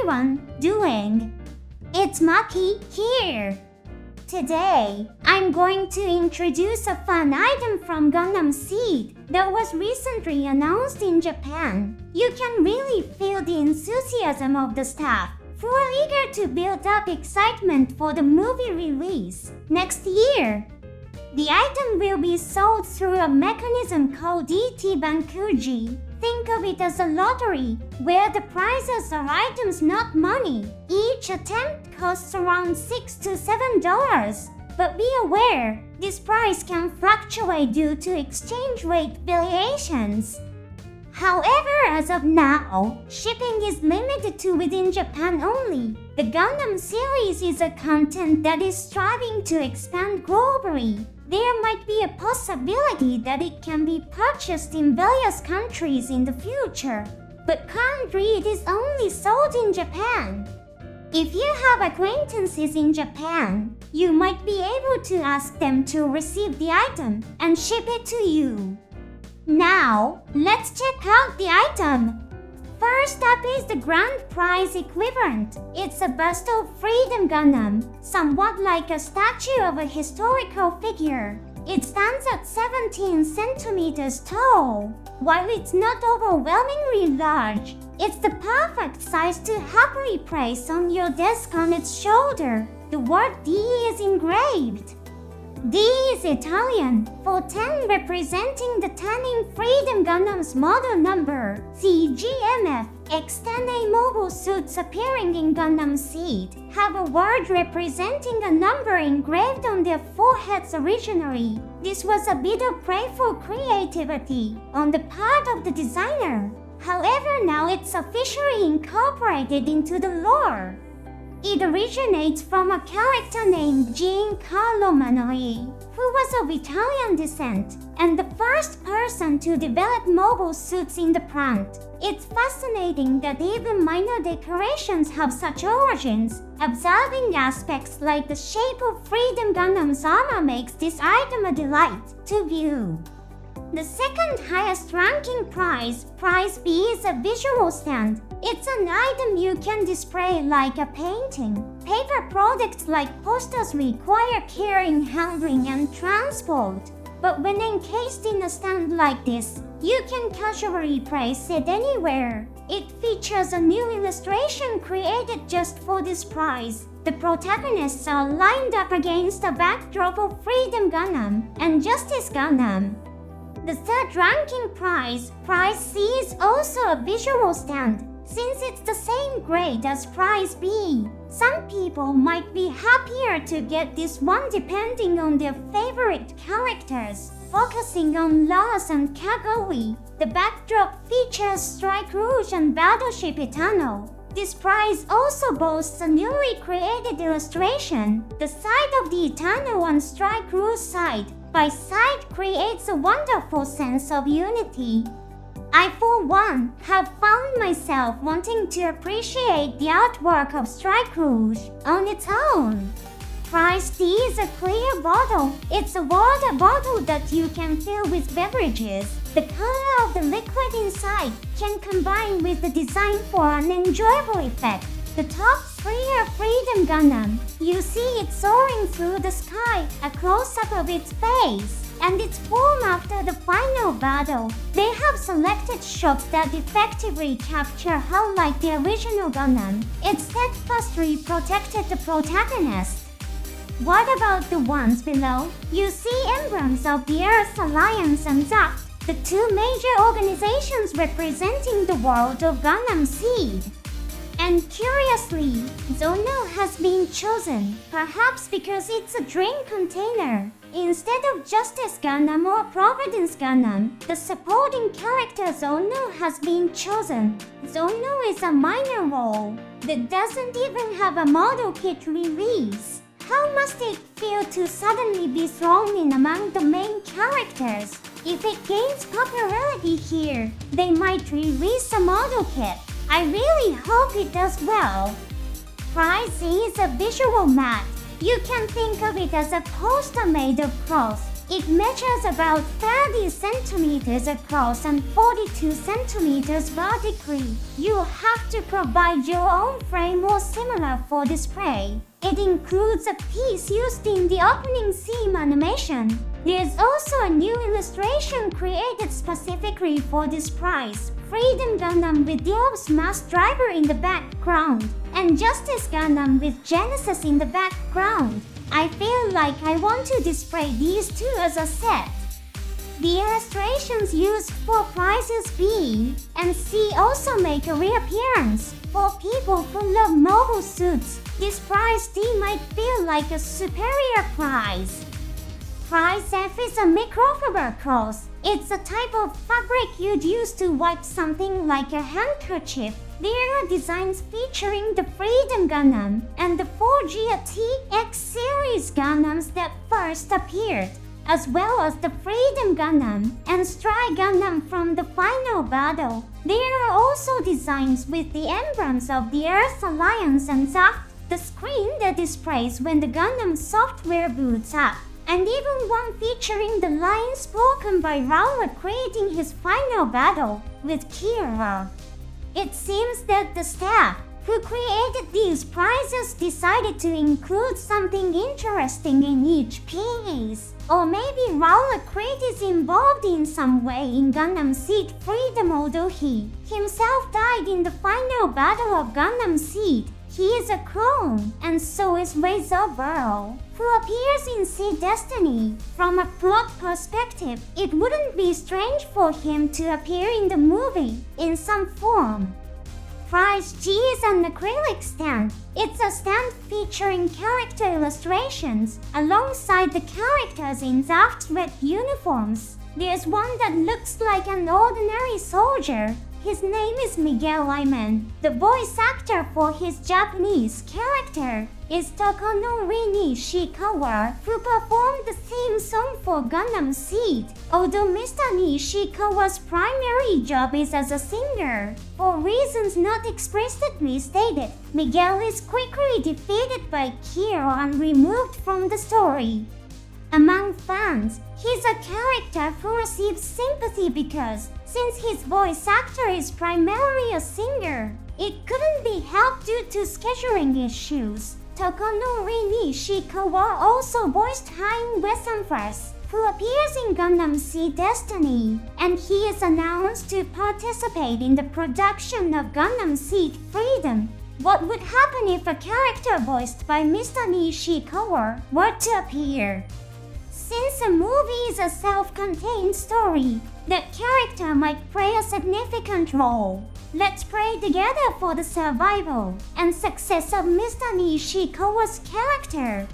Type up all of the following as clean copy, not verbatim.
everyone doing? It's Maki here. Today, I'm going to introduce a fun item from Gundam Seed that was recently announced in Japan. You can really feel the enthusiasm of the staff, who are eager to build up excitement for the movie release next year. The item will be sold through a mechanism called Bankuji. Think of it as a lottery, where the prizes are items, not money. Each attempt costs around $6 to $7. But be aware, this price can fluctuate due to exchange rate variations. However, as of now, shipping is limited to within Japan only. The Gundam series is a content that is striving to expand globally. There might be a possibility that it can be purchased in various countries in the future, but currently it is only sold in Japan. If you have acquaintances in Japan, you might be able to ask them to receive the item and ship it to you. Now, let's check out the item. First up is the grand prize equivalent. It's a bust of Freedom Gundam, somewhat like a statue of a historical figure. It stands at 17 centimeters tall. While it's not overwhelmingly large, it's the perfect size to happily place on your desk. On its shoulder, the word D is engraved. D is Italian, for 10 representing the 10 in Freedom Gundam's model number, CGMF. Extended mobile suits appearing in Gundam Seed have a word representing a number engraved on their foreheads originally. This was a bit of playful creativity on the part of the designer. However, now it's officially incorporated into the lore. It originates from a character named Giancarlo Manoi, who was of Italian descent and the first person to develop mobile suits in the plant. It's fascinating that even minor decorations have such origins. Observing aspects like the shape of Freedom Gundam's armor makes this item a delight to view. The second highest ranking prize, Prize B, is a visual stand. It's an item you can display like a painting. Paper products like posters require carrying, handling, and transport. But when encased in a stand like this, you can casually place it anywhere. It features a new illustration created just for this prize. The protagonists are lined up against a backdrop of Freedom Gundam and Justice Gundam. The third ranking prize, Prize C, is also a visual stand, since it's the same grade as Prize B. Some people might be happier to get this one depending on their favorite characters. Focusing on Laws and Kagoi, the backdrop features Strike Rouge and Battleship Eternal. This prize also boasts a newly created illustration. The side of the Eternal and Strike Rouge side by side creates a wonderful sense of unity. I, for one, have found myself wanting to appreciate the artwork of Strike Rouge on its own. Prize D is a clear bottle. It's a water bottle that you can fill with beverages. The color of the liquid inside can combine with the design for an enjoyable effect. The top three are Freedom Gundam. You see it soaring through the sky, a close-up of its face, and its form after the final battle. They have selected shots that effectively capture how like the original Gundam, it steadfastly protected the protagonist. What about the ones below? You see emblems of the Earth Alliance and Zapt, the two major organizations representing the world of Gundam Seed. And curiously, Zono has been chosen, perhaps because it's a drink container. Instead of Justice Gundam or Providence Gundam, the supporting character Zono has been chosen. Zono is a minor role that doesn't even have a model kit release. How must it feel to suddenly be thrown in among the main characters? If it gains popularity here, they might release a model kit. I really hope it does well. Prize C is a visual mat. You can think of it as a poster made of cloth. It measures about 30 centimeters across and 42 centimeters vertically. You have to provide your own frame or similar for display. It includes a piece used in the opening scene animation. There's also a new illustration created specifically for this prize. Freedom Gundam with Dio's Mass Driver in the background, and Justice Gundam with Genesis in the background. I feel like I want to display these two as a set. The illustrations used for prizes B and C also make a reappearance. For people who love mobile suits, this prize D might feel like a superior prize. Prize F is a microfiber cloth. It's a type of fabric you'd use to wipe something like a handkerchief. There are designs featuring the Freedom Gundam and the 4GT X series Gundams that first appeared, as well as the Freedom Gundam and Strike Gundam from the final battle. There are also designs with the emblems of the Earth Alliance and Zaft, the screen that displays when the Gundam software boots up, and even one featuring the line spoken by Rowler creating his final battle with Kira. It seems that the staff who created these prizes decided to include something interesting in each piece. Or maybe Rowler Crate is involved in some way in Gundam Seed Freedom, although he himself died in the final battle of Gundam Seed. He is a clone, and so is Vtuber, who appears in Seed Destiny. From a plot perspective, it wouldn't be strange for him to appear in the movie in some form. Prize G is an acrylic stand. It's a stand featuring character illustrations alongside the characters in Zaft's red uniforms. There's one that looks like an ordinary soldier. His name is Miguel Lyman. The voice actor for his Japanese character is Takanori Nishikawa, who performed the theme song for Gundam Seed, although Mr. Nishikawa's primary job is as a singer. For reasons not explicitly stated, Miguel is quickly defeated by Kiro and removed from the story. Among fans, he's a character who receives sympathy because, since his voice actor is primarily a singer, it couldn't be helped due to scheduling issues. Takanori Nishikawa also voiced Hein Wesenfras, who appears in Gundam Seed Destiny, and he is announced to participate in the production of Gundam Seed Freedom. What would happen if a character voiced by Mr. Nishikawa were to appear? Since a movie is a self-contained story, that character might play a significant role. Let's pray together for the survival and success of Mr. Nishikawa's character.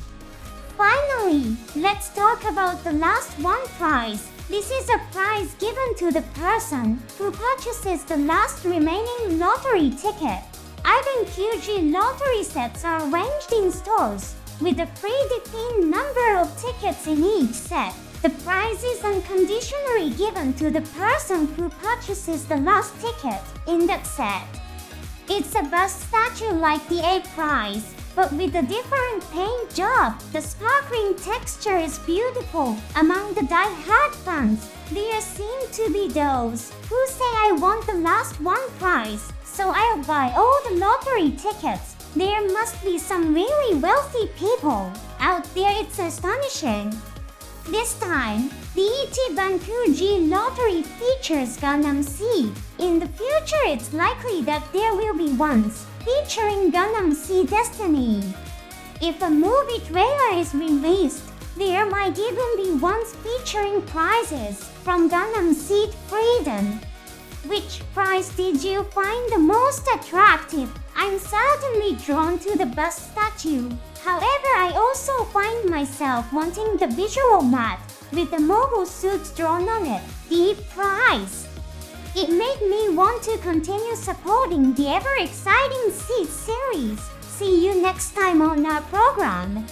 Finally, let's talk about the last one prize. This is a prize given to the person who purchases the last remaining lottery ticket. Ivan QG lottery sets are arranged in stores with a predefined number of tickets in each set. The prize is unconditionally given to the person who purchases the last ticket in that set. It's a bust statue like the A prize, but with a different paint job. The sparkling texture is beautiful. Among the die-hard fans, there seem to be those who say I want the last one prize, so I'll buy all the lottery tickets. There must be some really wealthy people out there. It's astonishing. This time, the Ichiban Kuji lottery features Gundam Seed. In the future, it's likely that there will be ones featuring Gundam Seed Destiny. If a movie trailer is released, there might even be ones featuring prizes from Gundam Seed Freedom. Which prize did you find the most attractive? I'm certainly drawn to the bust statue. However, I also find myself wanting the visual mat with the mobile suits drawn on it. The prize. It made me want to continue supporting the ever-exciting Seed series. See you next time on our program.